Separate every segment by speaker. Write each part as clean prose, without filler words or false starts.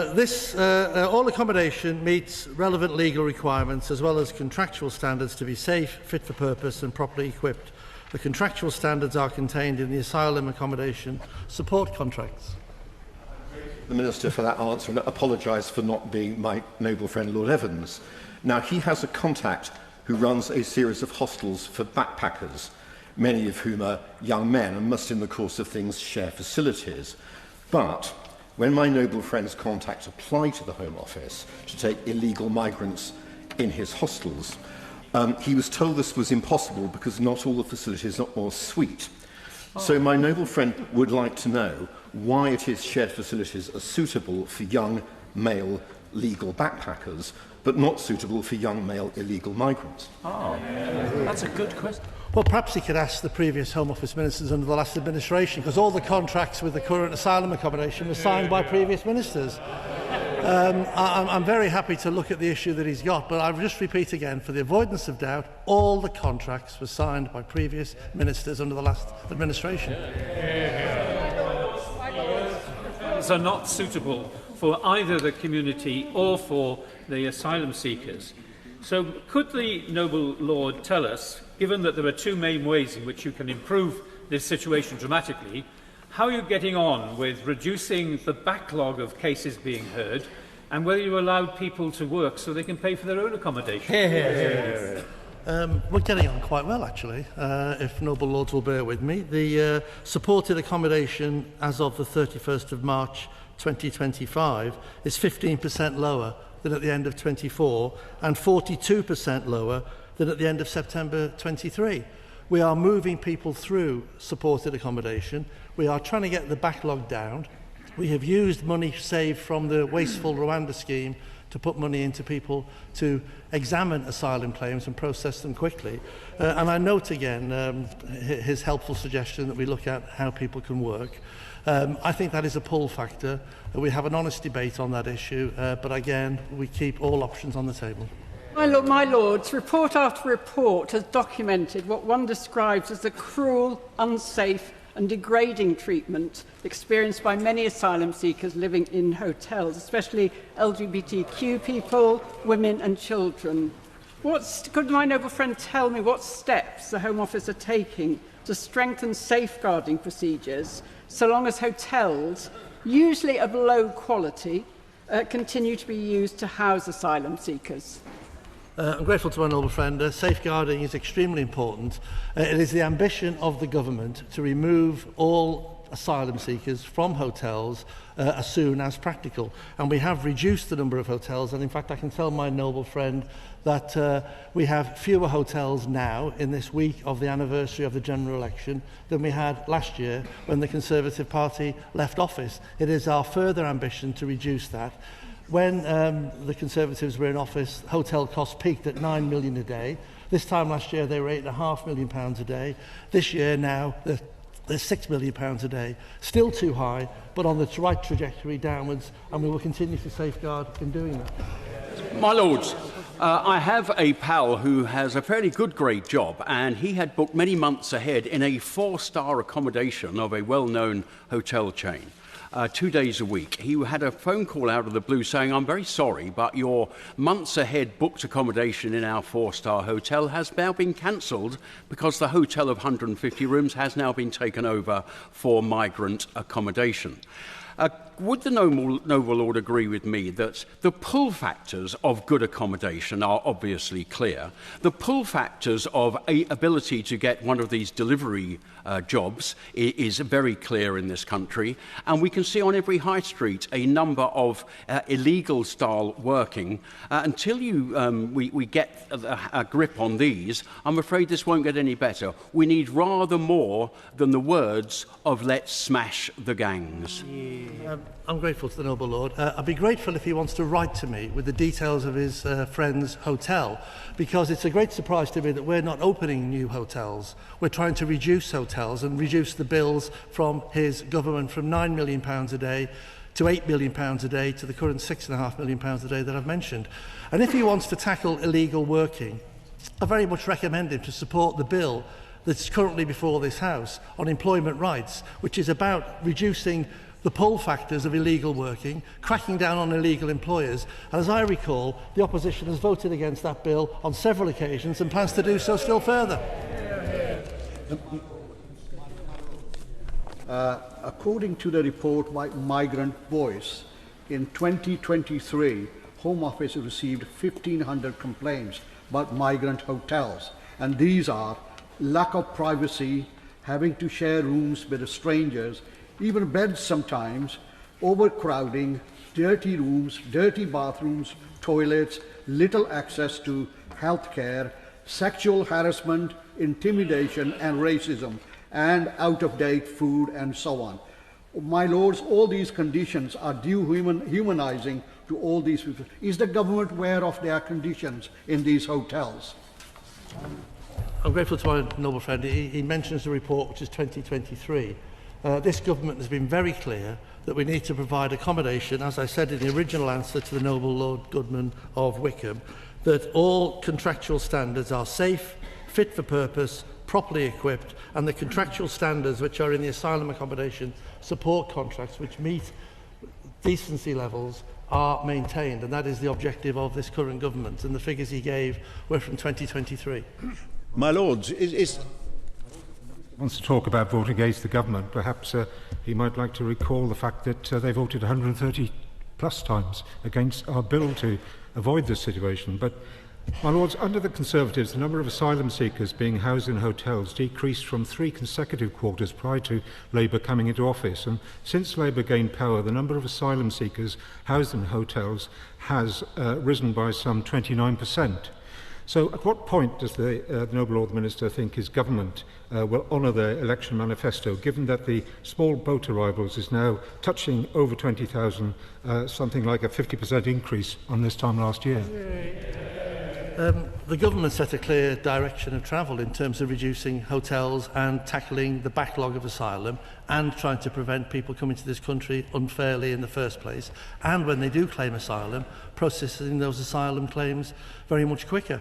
Speaker 1: All accommodation meets relevant legal requirements as well as contractual standards to be safe, fit for purpose and properly equipped. The contractual standards are contained in the asylum accommodation support contracts.
Speaker 2: The Minister for that answer and apologise for not being my noble friend Lord Evans. Now, he has a contact who runs a series of hostels for backpackers, many of whom are young men and must in the course of things share facilities. But when my noble friend's contacts apply to the Home Office to take illegal migrants in his hostels, he was told this was impossible because not all the facilities are en suite. So my noble friend would like to know why it is shared facilities are suitable for young male legal backpackers but not suitable for young male illegal migrants.
Speaker 3: That's a good question.
Speaker 1: Well, perhaps he could ask the previous Home Office ministers under the last administration, because all the contracts with the current asylum accommodation were signed by previous ministers. I'm very happy to look at the issue that he's got, but I'll just repeat again, for the avoidance of doubt, all the contracts were signed by previous ministers under the last administration.
Speaker 4: Are not suitable for either the community or for the asylum seekers. So could the noble Lord tell us, given that there are two main ways in which you can improve this situation dramatically, how you're getting on with reducing the backlog of cases being heard, and whether you allowed people to work so they can pay for their own accommodation?
Speaker 1: We're getting on quite well, actually, if noble lords will bear with me. The supported accommodation as of the 31st of March 2025 is 15% lower than at the end of 24 and 42% lower than at the end of September 23. We are moving people through supported accommodation. We are trying to get the backlog down. We have used money saved from the wasteful Rwanda scheme to put money into people to examine asylum claims and process them quickly. And I note again his helpful suggestion that we look at how people can work. I think that is a pull factor. We have an honest debate on that issue, but again, we keep all options on the table.
Speaker 5: My Lords, report after report has documented what one describes as the cruel, unsafe and degrading treatment experienced by many asylum seekers living in hotels, especially LGBTQ people, women and children. Could my noble friend tell me what steps the Home Office are taking to strengthen safeguarding procedures so long as hotels, usually of low quality, continue to be used to house asylum seekers?
Speaker 1: I'm grateful to my noble friend. Safeguarding is extremely important. It is the ambition of the government to remove all asylum seekers from hotels as soon as practical. And we have reduced the number of hotels, and in fact I can tell my noble friend that we have fewer hotels now in this week of the anniversary of the general election than we had last year when the Conservative Party left office. It is our further ambition to reduce that. When the Conservatives were in office, hotel costs peaked at £9 million a day. This time last year, they were £8.5 million a day. This year now, they're £6 million a day. Still too high, but on the right trajectory downwards, and we will continue to safeguard in doing that.
Speaker 3: My Lords, I have a pal who has a fairly good grade job, and he had booked many months ahead in a 4-star accommodation of a well-known hotel chain. 2 days a week. He had a phone call out of the blue saying, "I'm very sorry, but your months ahead booked accommodation in our 4-star hotel has now been cancelled because the hotel of 150 rooms has now been taken over for migrant accommodation." Would the noble Lord agree with me that the pull factors of good accommodation are obviously clear? The pull factors of ability to get one of these delivery jobs is very clear in this country, and we can see on every high street a number of illegal style working. Until we get a grip on these, I'm afraid this won't get any better. We need rather more than the words of "let's smash the gangs."
Speaker 1: I'm grateful to the noble Lord. I'd be grateful if he wants to write to me with the details of his friend's hotel, because it's a great surprise to me that we're not opening new hotels. We're trying to reduce hotels and reduce the bills from his government from £9 million a day to £8 million a day to the current £6.5 million a day that I've mentioned. And if he wants to tackle illegal working, I very much recommend him to support the bill that's currently before this House on employment rights, which is about reducing the pull factors of illegal working, cracking down on illegal employers. And as I recall, the opposition has voted against that bill on several occasions and plans to do so still further.
Speaker 6: According to the report by Migrant Voice, in 2023, Home Office received 1,500 complaints about migrant hotels. And these are lack of privacy, having to share rooms with strangers, even beds sometimes, overcrowding, dirty rooms, dirty bathrooms, toilets, little access to health care, sexual harassment, intimidation and racism, and out-of-date food and so on. My lords, all these conditions are humanizing to all these people. Is the government aware of their conditions in these hotels?
Speaker 1: I'm grateful to my noble friend. He mentions the report, which is 2023. This government has been very clear that we need to provide accommodation, as I said in the original answer to the noble Lord Goodman of Wickham, that all contractual standards are safe, fit for purpose, properly equipped, and the contractual standards which are in the asylum accommodation support contracts which meet decency levels are maintained, and that is the objective of this current government, and the figures he gave were from 2023.
Speaker 7: My Lords,
Speaker 8: wants to talk about voting against the government. Perhaps he might like to recall the fact that they voted 130 plus times against our bill to avoid this situation. But, my Lords, under the Conservatives, the number of asylum seekers being housed in hotels decreased from 3 consecutive quarters prior to Labour coming into office. And since Labour gained power, the number of asylum seekers housed in hotels has risen by some 29%. So at what point does the Noble Lord Minister think his government will honour the election manifesto, given that the small boat arrivals is now touching over 20,000, something like a 50% increase on this time last year?
Speaker 1: The government set a clear direction of travel in terms of reducing hotels and tackling the backlog of asylum and trying to prevent people coming to this country unfairly in the first place, and when they do claim asylum, processing those asylum claims very much quicker.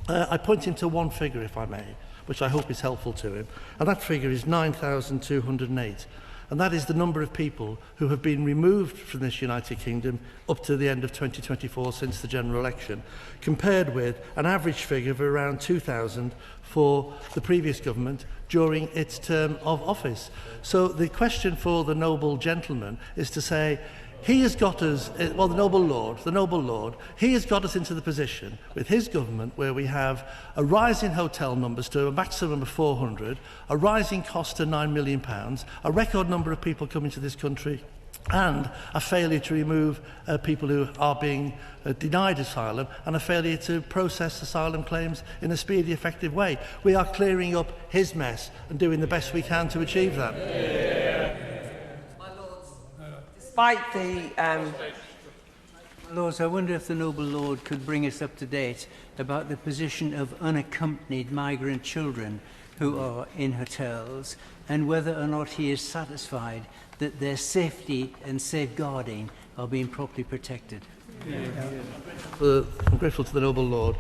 Speaker 1: I point him to one figure, if I may, which I hope is helpful to him, and that figure is 9,208. And that is the number of people who have been removed from this United Kingdom up to the end of 2024 since the general election, compared with an average figure of around 2,000 for the previous government during its term of office. So the question for the noble gentleman is to say, he has got us, well, the noble Lord, he has got us into the position with his government where we have a rise in hotel numbers to a maximum of 400, a rising cost to £9 million, a record number of people coming to this country, and a failure to remove people who are being denied asylum, and a failure to process asylum claims in a speedy, effective way. We are clearing up his mess and doing the best we can to achieve that.
Speaker 9: Despite the Lords, I wonder if the noble Lord could bring us up to date about the position of unaccompanied migrant children who are in hotels, and whether or not he is satisfied that their safety and safeguarding are being properly protected.
Speaker 1: I'm grateful to the noble Lord.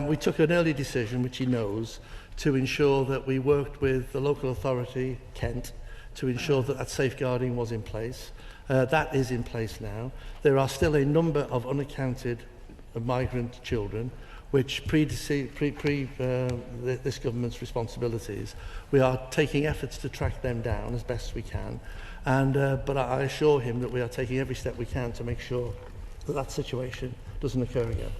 Speaker 1: We took an early decision, which he knows, to ensure that we worked with the local authority, Kent, to ensure that that safeguarding was in place. That is in place now. There are still a number of unaccounted migrant children which this government's responsibilities. We are taking efforts to track them down as best we can, but I assure him that we are taking every step we can to make sure that that situation doesn't occur again.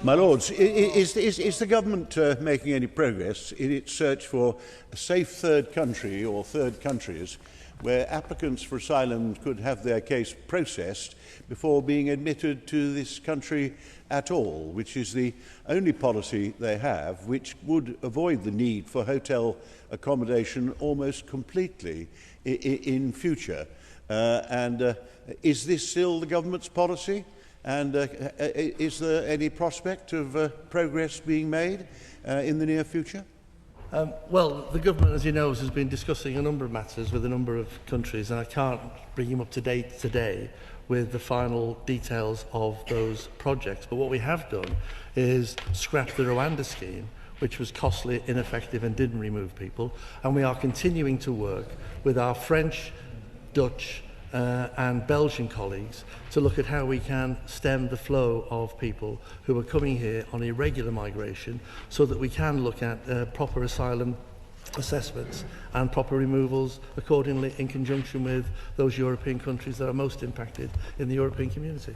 Speaker 7: My Lords, is the government making any progress in its search for a safe third country or third countries where applicants for asylum could have their case processed before being admitted to this country at all, which is the only policy they have, which would avoid the need for hotel accommodation almost completely in future? Is this still the government's policy? And is there any prospect of progress being made in the near future?
Speaker 1: Well, the government, as you know, has been discussing a number of matters with a number of countries, and I can't bring him up to date today with the final details of those projects. But what we have done is scrap the Rwanda scheme, which was costly, ineffective, and didn't remove people. And we are continuing to work with our French Dutch and Belgian colleagues to look at how we can stem the flow of people who are coming here on irregular migration, so that we can look at proper asylum assessments and proper removals accordingly, in conjunction with those European countries that are most impacted in the European community.